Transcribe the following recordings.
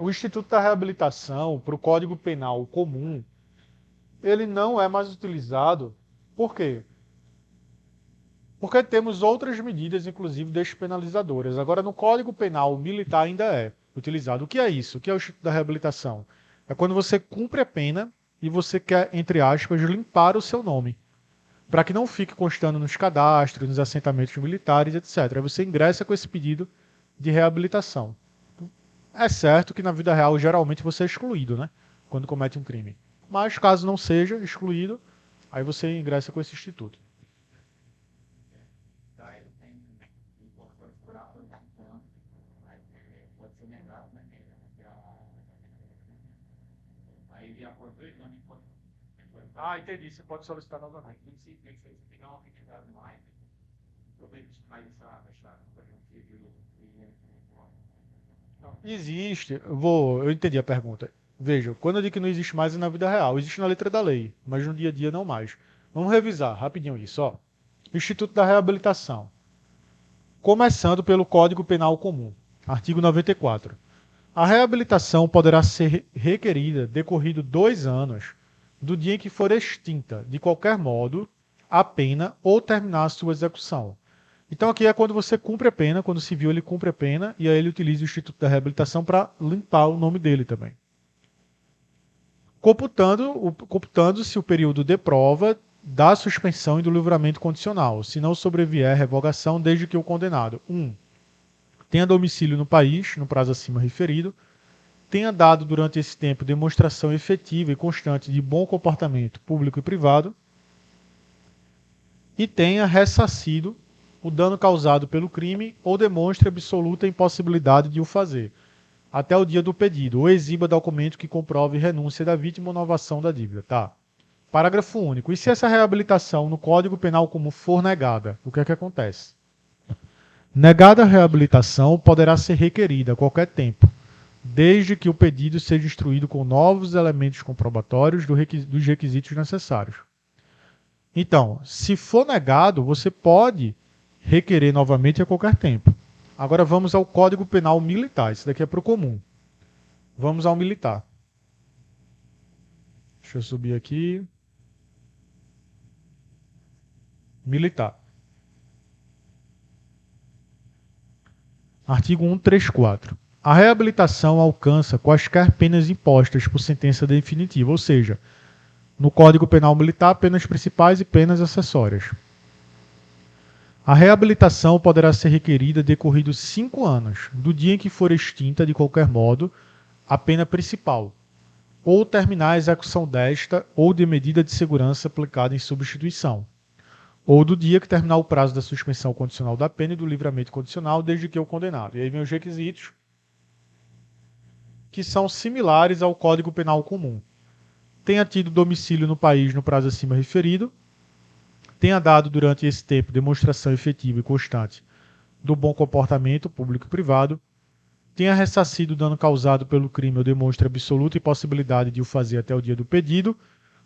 O Instituto da Reabilitação, para o Código Penal comum, ele não é mais utilizado. Por quê? Porque temos outras medidas, inclusive despenalizadoras. Agora, no Código Penal militar ainda é utilizado. O que é isso? O que é o Instituto da Reabilitação? É quando você cumpre a pena e você quer, entre aspas, limpar o seu nome, para que não fique constando nos cadastros, nos assentamentos militares, etc. Aí você ingressa com esse pedido de reabilitação. É certo que na vida real, geralmente, você é excluído, né? Quando comete um crime. Mas, caso não seja excluído, aí você ingressa com esse instituto. Daí eu tenho um pouco procurado, então, pode ser negado, né? Aí, de acordo com ele, não me pode. Ah, entendi. Você pode solicitar novamente. Aí, se pegar uma quantidade mais, eu vejo mais essa coisa que viu. Existe, eu entendi a pergunta. Veja, quando eu digo que não existe mais é na vida real, existe na letra da lei, mas no dia a dia não mais. Vamos revisar rapidinho isso, ó. Instituto da Reabilitação. Começando pelo Código Penal Comum, artigo 94. A reabilitação poderá ser requerida decorrido 2 anos do dia em que for extinta, de qualquer modo, a pena ou terminar a sua execução. Então aqui é quando você cumpre a pena, quando o civil ele cumpre a pena, e aí ele utiliza o Instituto da Reabilitação para limpar o nome dele também. Computando-se o período de prova da suspensão e do livramento condicional, se não sobrevier revogação desde que o condenado 1. Tenha domicílio no país, no prazo acima referido, tenha dado durante esse tempo demonstração efetiva e constante de bom comportamento público e privado e tenha ressarcido o dano causado pelo crime ou demonstre absoluta impossibilidade de o fazer, até o dia do pedido, ou exiba documento que comprove renúncia da vítima ou novação da dívida. Tá. Parágrafo único. E se essa reabilitação no Código Penal Comum for negada, o que é que acontece? Negada a reabilitação, poderá ser requerida a qualquer tempo, desde que o pedido seja instruído com novos elementos comprobatórios dos requisitos necessários. Então, se for negado, você pode requerer novamente a qualquer tempo. Agora vamos ao Código Penal Militar. Isso daqui é para o comum. Vamos ao militar. Deixa eu subir aqui. Militar. Artigo 134. A reabilitação alcança quaisquer penas impostas por sentença definitiva, ou seja, no Código Penal Militar, penas principais e penas acessórias. A reabilitação poderá ser requerida decorridos 5 anos, do dia em que for extinta, de qualquer modo, a pena principal, ou terminar a execução desta ou de medida de segurança aplicada em substituição, ou do dia que terminar o prazo da suspensão condicional da pena e do livramento condicional, desde que o condenado. E aí vem os requisitos, que são similares ao Código Penal Comum. Tenha tido domicílio no país no prazo acima referido, tenha dado durante esse tempo demonstração efetiva e constante do bom comportamento público e privado, tenha ressarcido o dano causado pelo crime ou demonstre absoluta impossibilidade de o fazer até o dia do pedido,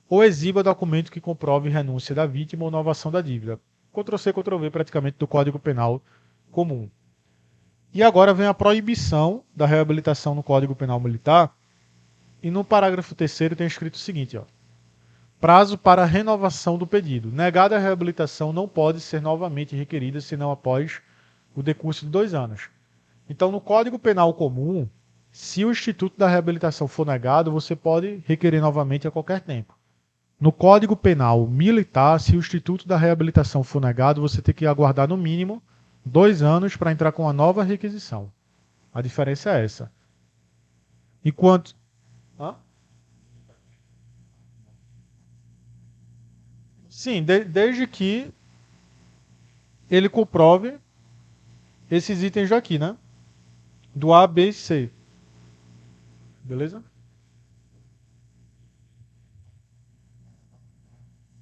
ou exiba documento que comprove renúncia da vítima ou novação da dívida. Ctrl+C, Ctrl+V praticamente do Código Penal comum. E agora vem a proibição da reabilitação no Código Penal Militar, e no parágrafo 3º tem escrito o seguinte, ó. Prazo para renovação do pedido. Negada a reabilitação não pode ser novamente requerida senão após o decurso de 2 anos. Então, no Código Penal Comum, se o Instituto da Reabilitação for negado, você pode requerer novamente a qualquer tempo. No Código Penal Militar, se o Instituto da Reabilitação for negado, você tem que aguardar no mínimo 2 anos para entrar com uma nova requisição. A diferença é essa. Enquanto... Hã? Sim, desde que ele comprove esses itens aqui, né? Do A, B e C. Beleza?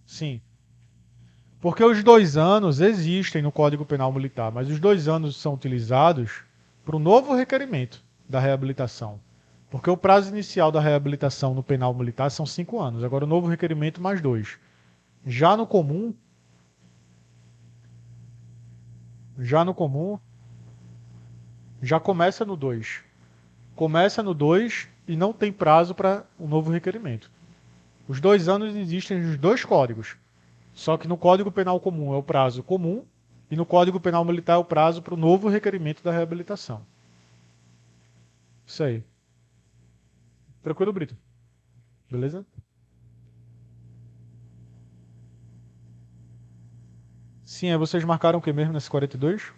Sim. Porque os 2 anos existem no Código Penal Militar, mas os 2 anos são utilizados para um novo requerimento da reabilitação. Porque o prazo inicial da reabilitação no penal militar são 5 anos. Agora o novo requerimento mais 2. Já no comum, já no comum, já começa no 2. começa no 2 e não tem prazo para um novo requerimento. Os 2 anos existem nos dois códigos. Só que no Código Penal Comum é o prazo comum e no Código Penal Militar é o prazo para o novo requerimento da reabilitação. Isso aí. Tranquilo, Brito? Beleza? Sim, aí vocês marcaram o que mesmo nesse 42?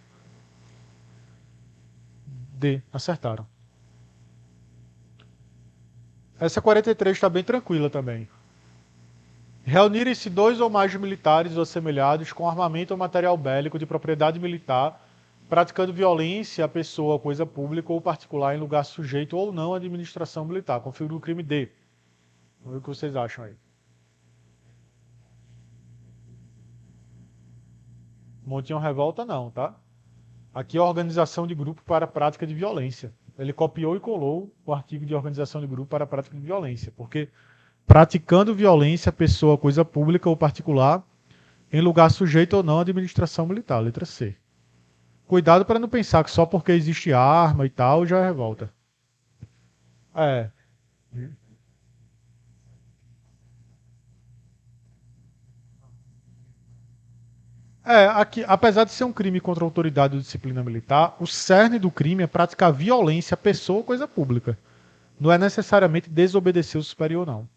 D, acertaram. Essa 43 está bem tranquila também. Reunirem-se 2 ou mais militares ou assemelhados com armamento ou material bélico de propriedade militar, praticando violência a pessoa, coisa pública ou particular em lugar sujeito ou não à administração militar. Configura o crime D. Vamos ver o que vocês acham aí. Montinho revolta não, tá? Aqui é organização de grupo para a prática de violência. Ele copiou e colou o artigo de organização de grupo para a prática de violência, porque praticando violência a pessoa, coisa pública ou particular, em lugar sujeito ou não à administração militar, letra C. Cuidado para não pensar que só porque existe arma e tal já é revolta. É. Aqui, apesar de ser um crime contra a autoridade ou disciplina militar, o cerne do crime é praticar violência a pessoa ou coisa pública. Não é necessariamente desobedecer o superior, não.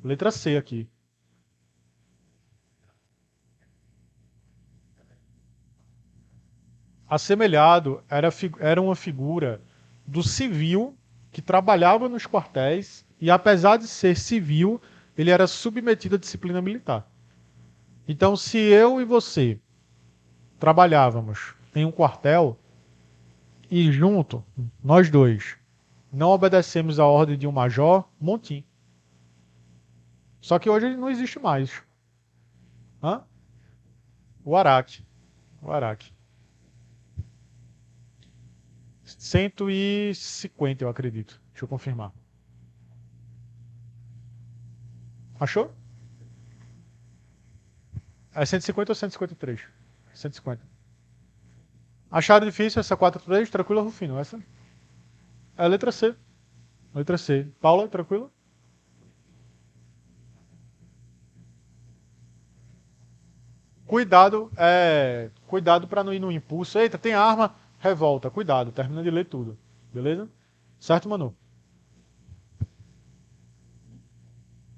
Letra C aqui. Assemelhado era uma figura do civil que trabalhava nos quartéis e, apesar de ser civil, ele era submetido à disciplina militar. Então, se eu e você trabalhávamos em um quartel e junto, nós dois, não obedecemos a ordem de um major, Montim. Só que hoje ele não existe mais. Hã? O Araque. O Araque. 150, eu acredito. Deixa eu confirmar. Achou? É 150 ou 153? 150. Acharam difícil essa 43? Tranquilo, Rufino? Essa? É a letra C. Letra C. Paula, tranquilo? Cuidado para não ir no impulso. Eita, tem arma, revolta. Cuidado, termina de ler tudo. Beleza? Certo, Manu?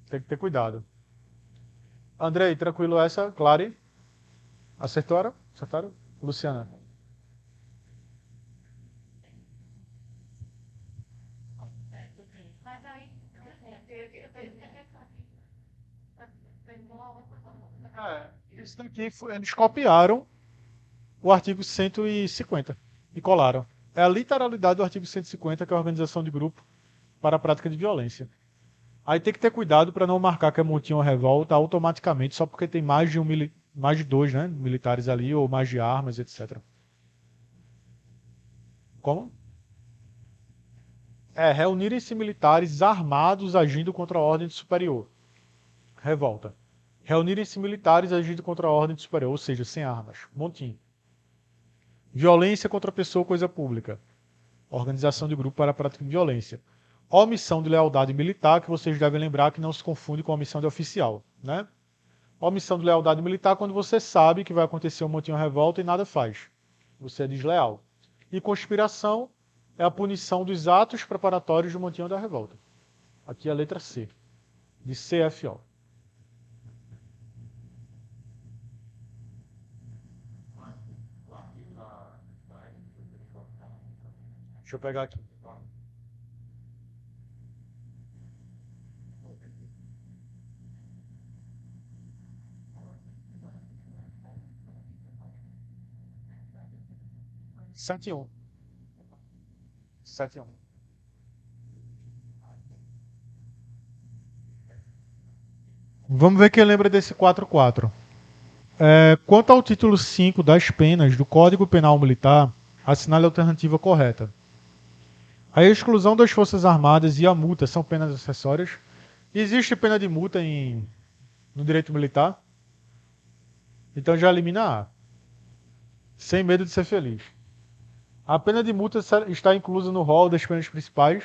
Tem que ter cuidado. Andrei, tranquilo essa? Clary? Acertaram? Acertaram? Luciana? Mas aí, Isso daqui eles copiaram o artigo 150 e colaram. É a literalidade do artigo 150, que é a organização de grupo para a prática de violência. Aí tem que ter cuidado para não marcar que é montinho ou revolta automaticamente, só porque tem mais de 2, né, militares ali, ou mais de armas, etc. Como? Reunirem-se militares armados agindo contra a ordem superior. Revolta. Reunirem-se militares agindo contra a ordem superior, ou seja, sem armas. Montinho. Violência contra a pessoa ou coisa pública. Organização de grupo para a prática de violência. Omissão de lealdade militar, que vocês devem lembrar que não se confunde com omissão de oficial, né? Omissão de lealdade militar quando você sabe que vai acontecer um motim ou revolta e nada faz. Você é desleal. E conspiração é a punição dos atos preparatórios do motim ou da revolta. Aqui é a letra C, de CFO. Deixa eu pegar aqui. Sete um. 7-1. Vamos ver quem lembra desse 4-4. Quanto ao título 5 das penas do Código Penal Militar, assinale a alternativa correta. A exclusão das Forças Armadas e a multa são penas acessórias. Existe pena de multa no direito militar? Então já elimina A. Sem medo de ser feliz. A pena de multa está inclusa no rol das penas principais.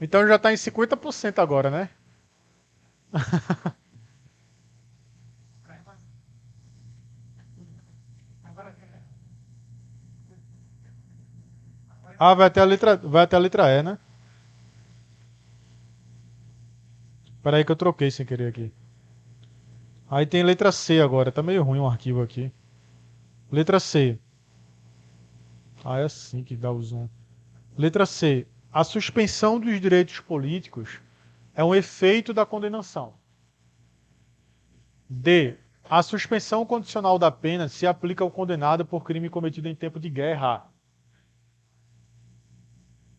Então já está em 50% agora, né? Ah, vai até a letra E, né? Espera aí que eu troquei sem querer aqui. Aí tem letra C agora. Tá meio ruim o arquivo aqui. Letra C. Ah, é assim que dá o zoom. Letra C. A suspensão dos direitos políticos é um efeito da condenação. D. A suspensão condicional da pena se aplica ao condenado por crime cometido em tempo de guerra.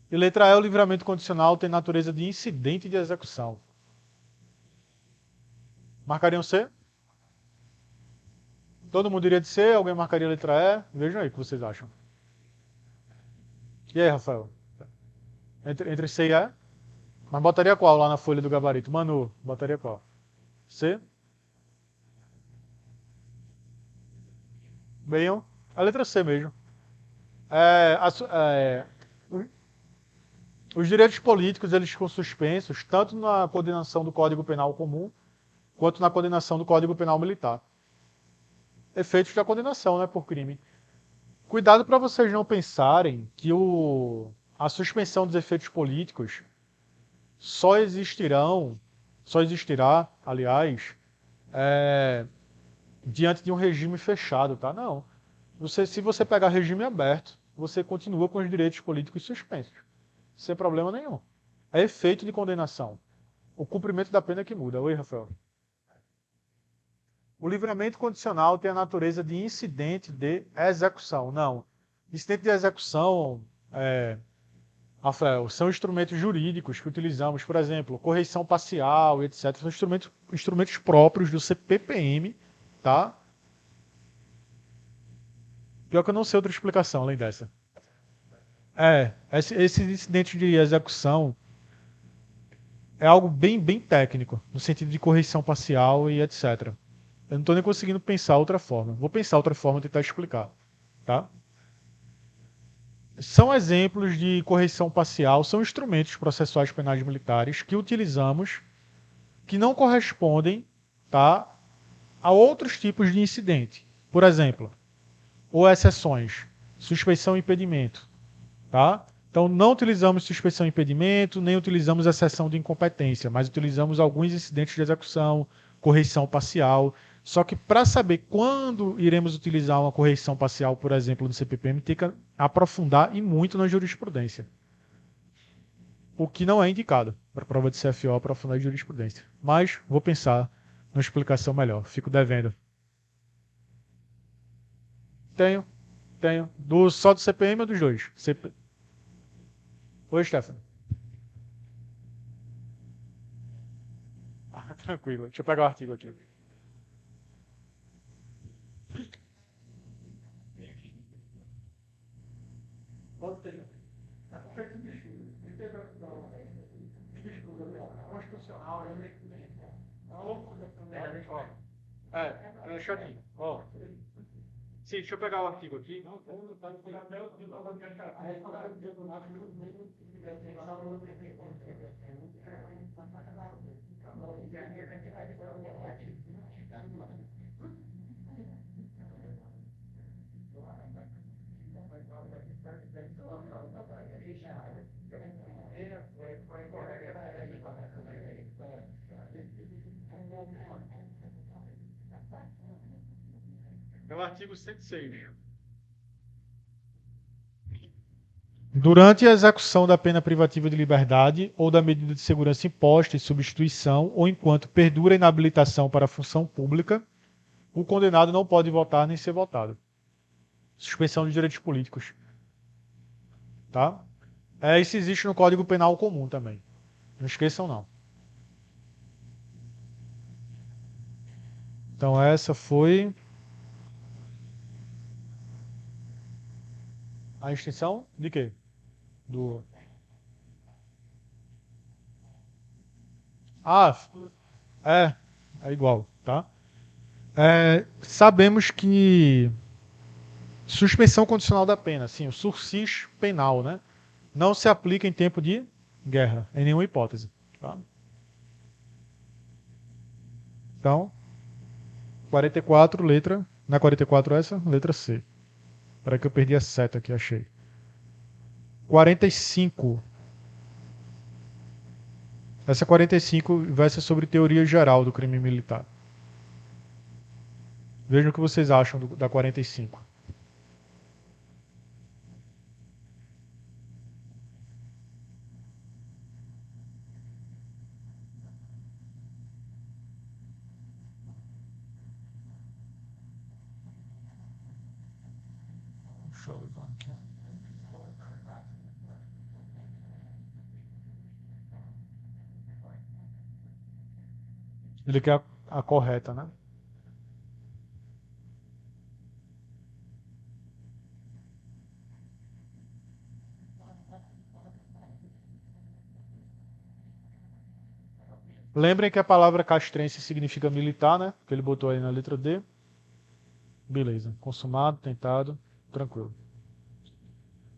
E letra E. O livramento condicional tem natureza de incidente de execução. Marcariam C? Todo mundo iria de C? Alguém marcaria a letra E? Vejam aí o que vocês acham. E aí, Rafael? Entre C e E? Mas botaria qual lá na folha do gabarito? Manu, botaria qual? C? Bem, a letra C mesmo. É, os direitos políticos eles ficam suspensos tanto na condenação do Código Penal comum quanto na condenação do Código Penal militar. Efeitos da condenação, né, por crime. Cuidado para vocês não pensarem que a suspensão dos efeitos políticos só existirá, aliás, é, diante de um regime fechado, tá? Não. Se você pegar regime aberto, você continua com os direitos políticos suspensos, sem problema nenhum. É efeito de condenação. O cumprimento da pena que muda. Oi, Rafael. O livramento condicional tem a natureza de incidente de execução. Não. Incidente de execução, Rafael, são instrumentos jurídicos que utilizamos, por exemplo, correição parcial, etc. São instrumentos próprios do CPPM, tá? Pior que eu não sei outra explicação além dessa. Esses incidentes de execução é algo bem técnico, no sentido de correção parcial e etc. Eu não estou nem conseguindo pensar outra forma. Vou pensar outra forma e tentar explicar, tá? São exemplos de correção parcial, são instrumentos processuais penais militares que utilizamos que não correspondem, tá, a outros tipos de incidente. Por exemplo, ou exceções, suspeição e impedimento, tá? Então não utilizamos suspeição e impedimento, nem utilizamos exceção de incompetência, mas utilizamos alguns incidentes de execução, correição parcial. Só que para saber quando iremos utilizar uma correição parcial, por exemplo, no CPPM, tem que aprofundar e muito na jurisprudência. O que não é indicado para a prova de CFO aprofundar em jurisprudência. Mas vou pensar numa explicação melhor. Fico devendo. Tenho, tenho. Só do CPM ou dos dois? Oi, Stefano. Ah, tranquilo. Deixa eu pegar o artigo aqui. Constitucional, Xandinho, ó. Sim, deixa eu pegar o artigo aqui. É o artigo 106. Durante a execução da pena privativa de liberdade ou da medida de segurança imposta em substituição ou enquanto perdura a inabilitação para a função pública, o condenado não pode votar nem ser votado. Suspensão de direitos políticos. Tá? Isso existe no Código Penal comum também. Não esqueçam, não. Então, essa foi a extinção de quê? Do... Ah, é, é igual, tá? Sabemos que Suspensão condicional da pena, sim, o sursis penal, né? Não se aplica em tempo de guerra, em nenhuma hipótese. Tá? Então, 44, letra. Na 44 essa? Letra C. Espera que eu perdi a seta aqui, achei. 45. Essa 45 vai ser sobre teoria geral do crime militar. Vejam o que vocês acham da 45. Deixa eu ver aqui. Ele quer a correta, né? Lembrem que a palavra castrense significa militar, né? Que ele botou aí na letra D. Beleza. Consumado, tentado, tranquilo.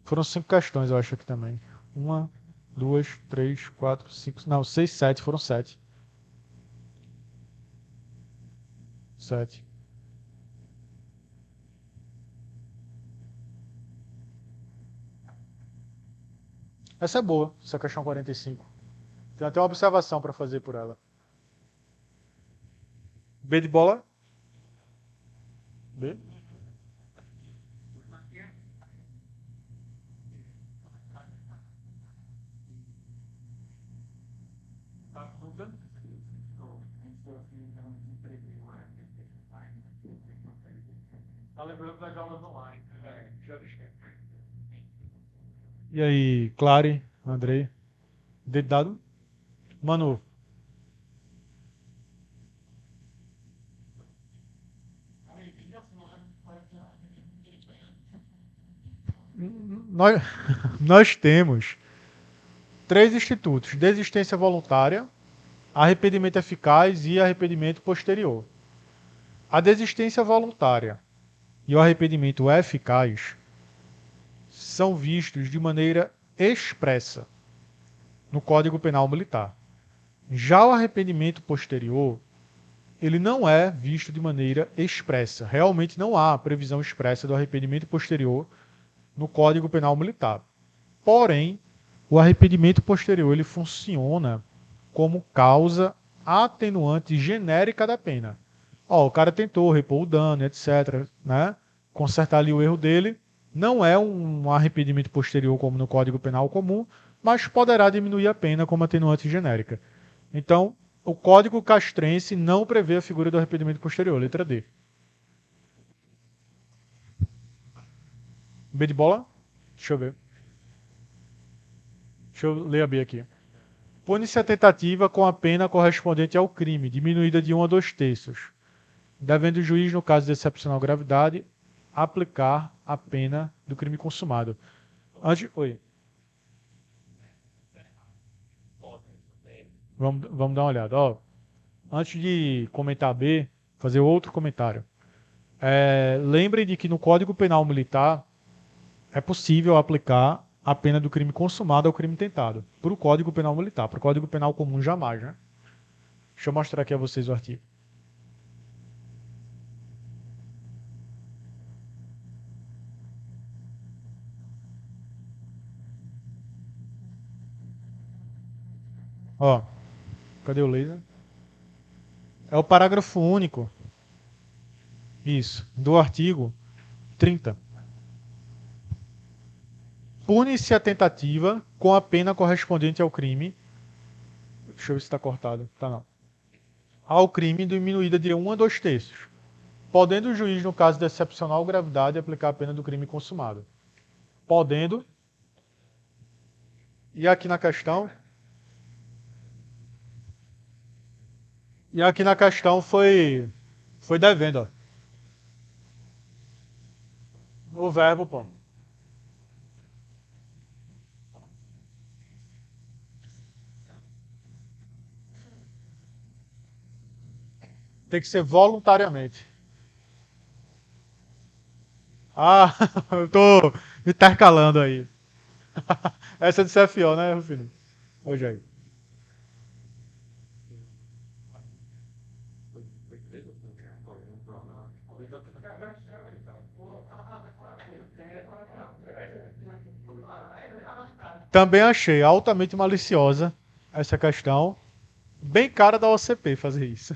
Foram 5 questões, eu acho aqui também. Uma, duas, três, quatro, cinco. Não, 6, 7. Foram 7. 7. Essa é boa, essa questão 45. Tem até uma observação para fazer por ela. B de bola? B? Tá lembrando das aulas online. Já deixei. E aí, Clary, Andrei? Dedo dado? Manu, nós, nós temos 3 institutos: desistência voluntária, arrependimento eficaz e arrependimento posterior. A desistência voluntária e o arrependimento eficaz são vistos de maneira expressa no Código Penal Militar. Já o arrependimento posterior, ele não é visto de maneira expressa. Realmente não há previsão expressa do arrependimento posterior no Código Penal Militar. Porém, o arrependimento posterior ele funciona como causa atenuante genérica da pena. Ó, o cara tentou repor o dano, etc., né? Consertar ali o erro dele. Não é um arrependimento posterior como no Código Penal comum, mas poderá diminuir a pena como atenuante genérica. Então, o Código Castrense não prevê a figura do arrependimento posterior, letra D. B de bola? Deixa eu ver. Deixa eu ler a B aqui. Pune-se a tentativa com a pena correspondente ao crime, diminuída de 1 a 2 terços, devendo o juiz, no caso de excepcional gravidade, aplicar a pena do crime consumado. Oi, vamos dar uma olhada. Ó, antes de comentar B, fazer outro comentário. Lembrem de que no Código Penal Militar é possível aplicar a pena do crime consumado ao crime tentado. Para o Código Penal Militar. Para o Código Penal comum, jamais, né? Deixa eu mostrar aqui a vocês o artigo. Ó, cadê o laser? É o parágrafo único. Isso, do artigo 30. Pune-se a tentativa com a pena correspondente ao crime. Deixa eu ver se está cortado. Tá não. Ao crime diminuída de 1 a 2 terços. Podendo o juiz, no caso de excepcional gravidade, aplicar a pena do crime consumado. Podendo. E aqui na questão. E aqui na questão foi devendo, ó. O verbo, pô. Tem que ser voluntariamente. Ah, eu tô intercalando aí. Essa é do CFO, né, Rufino? Hoje aí. Também achei altamente maliciosa essa questão. Bem cara da OCP fazer isso.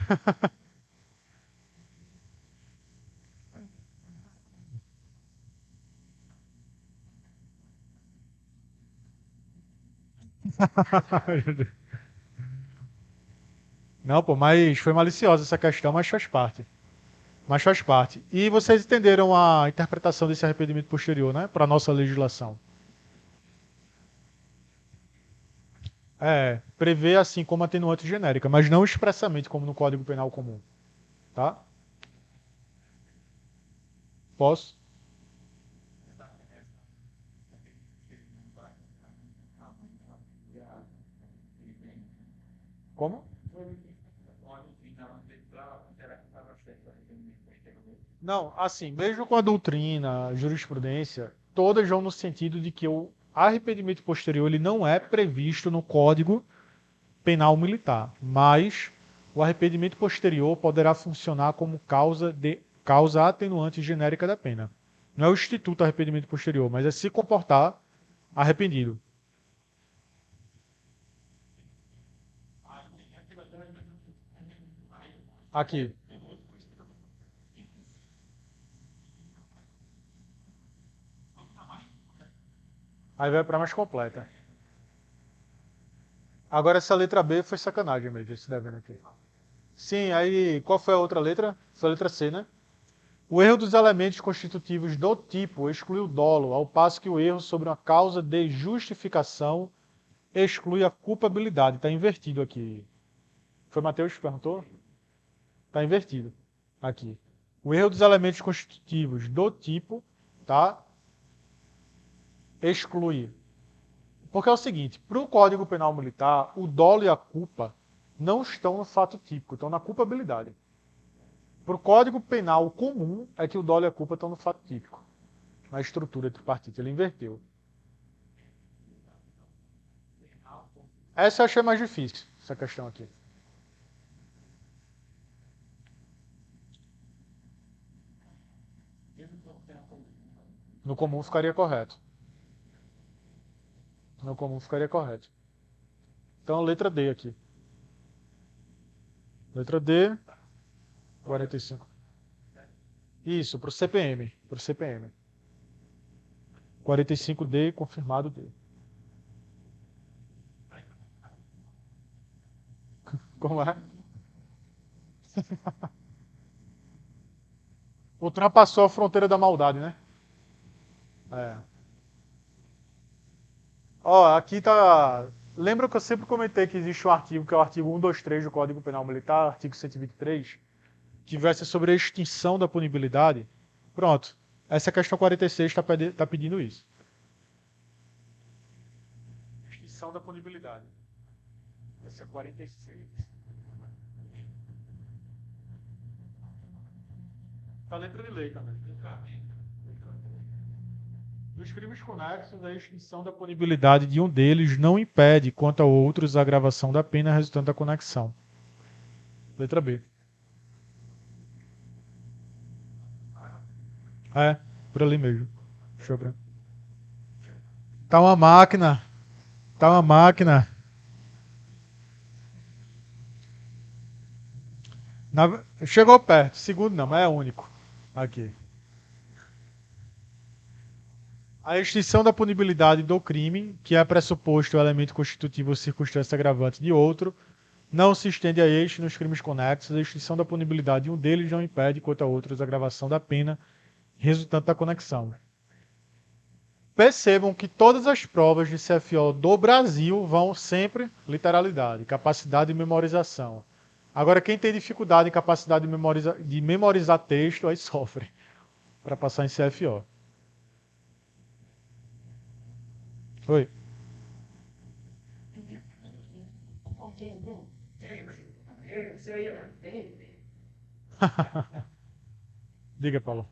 Não, pô, mas foi maliciosa essa questão, mas faz parte. Mas faz parte. E vocês entenderam a interpretação desse arrependimento posterior, né? Para nossa legislação. É, prevê assim como atenuante genérica, mas não expressamente como no Código Penal comum, tá? Posso? Como? Não, assim, mesmo com a doutrina, a jurisprudência, todas vão no sentido de que o arrependimento posterior ele não é previsto no Código Penal Militar, mas o arrependimento posterior poderá funcionar como causa atenuante genérica da pena. Não é o instituto arrependimento posterior, mas é se comportar arrependido. Aqui. Aí vai para mais completa. Agora essa letra B foi sacanagem mesmo, esse devendo aqui. Sim, aí qual foi a outra letra? Foi a letra C, né? O erro dos elementos constitutivos do tipo exclui o dolo, ao passo que o erro sobre uma causa de justificação exclui a culpabilidade. Está invertido aqui. Foi Mateus que perguntou? Está invertido aqui. O erro dos elementos constitutivos do tipo, tá? Exclui. Porque é o seguinte, para o Código Penal Militar, o dolo e a culpa não estão no fato típico, estão na culpabilidade. Para o Código Penal comum é que o dolo e a culpa estão no fato típico, na estrutura tripartite. Ele inverteu. Essa eu achei mais difícil, essa questão aqui. No comum ficaria correto. No comum ficaria correto. Então, letra D aqui. Letra D, 45. Isso, para o CPM. Para o CPM. 45D, confirmado D. Como é? Ultrapassou a fronteira da maldade, né? É. Ó, aqui tá. Lembra que eu sempre comentei que existe um artigo, que é o artigo 123 do Código Penal Militar, artigo 123, que versa sobre a extinção da punibilidade? Pronto. Essa questão 46 está pedindo isso. Extinção da punibilidade. Essa é 46. Tá letra de lei também. Nos crimes conexos, a extinção da punibilidade de um deles não impede, quanto a outros, a agravação da pena resultante da conexão. Letra B. É, por ali mesmo. Deixa eu ver. Tá uma máquina. Tá uma máquina. Chegou perto. Segundo não, mas é único. Aqui. A extinção da punibilidade do crime, que é pressuposto o elemento constitutivo ou circunstância agravante de outro, não se estende a este nos crimes conexos. A extinção da punibilidade de um deles não impede, quanto a outros, a agravação da pena resultante da conexão. Percebam que todas as provas de CFO do Brasil vão sempre literalidade, capacidade de memorização. Agora, quem tem dificuldade em capacidade de memorizar texto, aí sofre para passar em CFO. Oi. Diga, Paulo.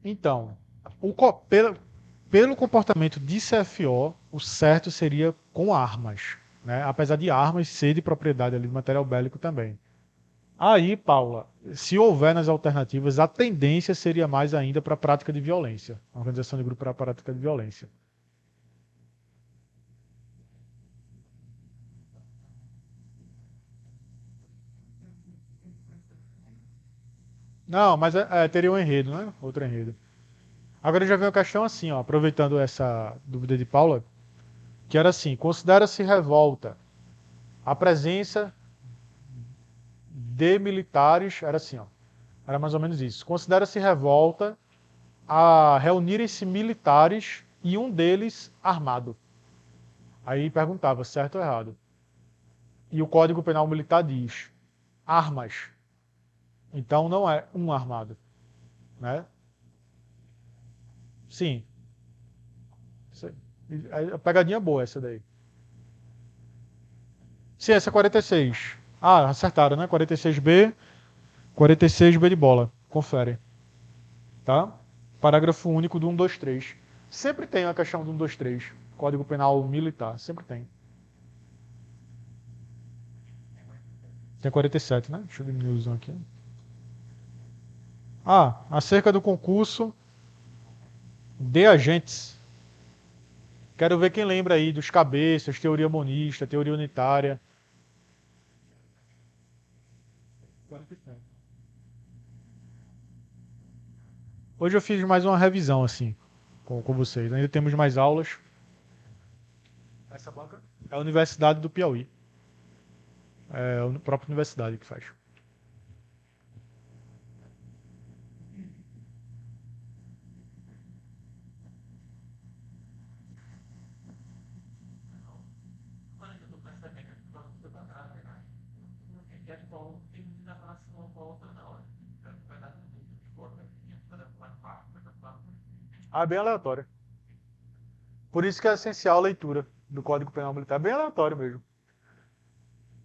Então, pelo comportamento de CFO, o certo seria com armas, né? Apesar de armas ser de propriedade ali de material bélico também. Aí, Paula, se houver nas alternativas, a tendência seria mais ainda para a prática de violência. A organização de grupo para a prática de violência. Não, mas teria um enredo, né? Outro enredo. Agora já vem uma questão assim, ó, aproveitando essa dúvida de Paula, que era assim: considera-se revolta a presença de militares, era assim, ó, era mais ou menos isso. Considera-se revolta a reunirem-se militares e um deles armado. Aí perguntava, certo ou errado? E o Código Penal Militar diz armas. Então não é um armado, né? Sim. A pegadinha boa essa daí. Sim, essa é 46. Ah, acertaram, né? 46B, 46B de bola. Confere, tá? Parágrafo único do 123. Sempre tem a questão do 123. Código Penal Militar, sempre tem. Tem 47, né? Deixa eu diminuir aqui. Ah, acerca do concurso de agentes. Quero ver quem lembra aí dos cabeças, teoria monista, teoria unitária. 47. Hoje eu fiz mais uma revisão assim com vocês. Ainda temos mais aulas. Essa banca é a Universidade do Piauí. É a própria universidade que faz. Quando eu estou percebendo que vamos para trás, né? Que é bom que na próxima volta na hora. Então, vai dar tudo de forma para uma parte, para uma. Ah, é bem aleatório. Por isso que é essencial a leitura do Código Penal Militar. É bem aleatório mesmo.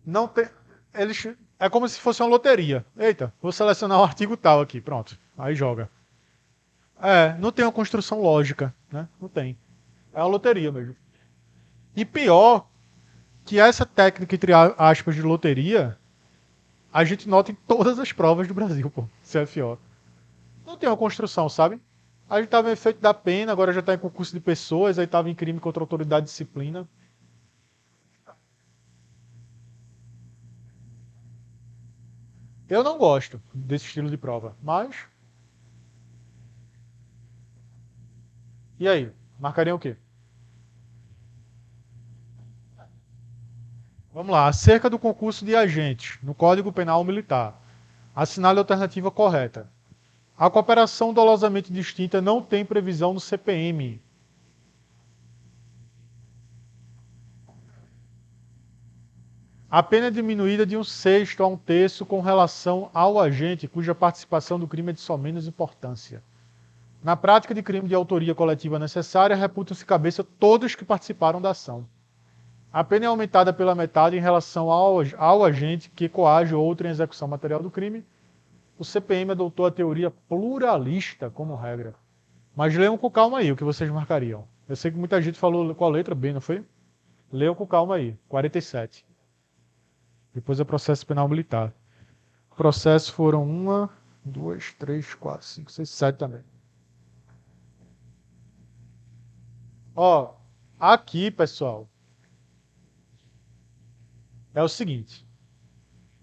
Não tem. Eles. É como se fosse uma loteria. Eita, vou selecionar o artigo tal aqui. Pronto. Aí joga. É, não tem uma construção lógica, né? Não tem. É uma loteria mesmo. E pior que essa técnica, entre aspas, de loteria, a gente nota em todas as provas do Brasil, pô. CFO. Não tem uma construção, sabe? A gente tava em efeito da pena, agora já tá em concurso de pessoas, aí tava em crime contra a autoridade de disciplina. Eu não gosto desse estilo de prova, mas. E aí? Marcaria o quê? Vamos lá. Acerca do concurso de agentes no Código Penal Militar. Assinale a alternativa correta. A cooperação dolosamente distinta não tem previsão no CPM. A pena é diminuída de 1/6 a 1/3 com relação ao agente cuja participação do crime é de só menos importância. Na prática de crime de autoria coletiva necessária, reputam-se cabeça todos que participaram da ação. A pena é aumentada pela metade em relação ao agente que coage outro em execução material do crime. O CPM adotou a teoria pluralista como regra. Mas leiam com calma aí o que vocês marcariam. Eu sei que muita gente falou com a letra B, não foi? Leiam com calma aí. 47. Depois é processo penal militar. Processos foram 1, 2, 3, 4, 5, 6, 7 também. Ó, aqui, pessoal, é o seguinte.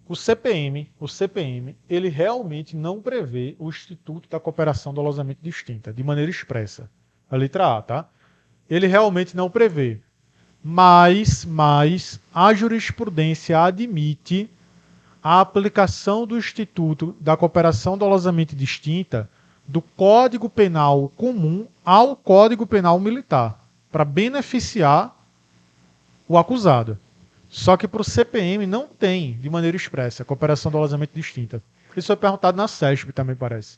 O CPM, ele realmente não prevê o Instituto da Cooperação Dolosamente Distinta, de maneira expressa. A letra A, tá? Ele realmente não prevê. Mas a jurisprudência admite a aplicação do Instituto da Cooperação Dolosamente Distinta do Código Penal Comum ao Código Penal Militar, para beneficiar o acusado. Só que para o CPM não tem, de maneira expressa, cooperação dolosamente distinta. Isso foi perguntado na CESP também, parece.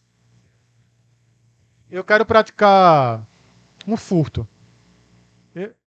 Eu quero praticar um furto.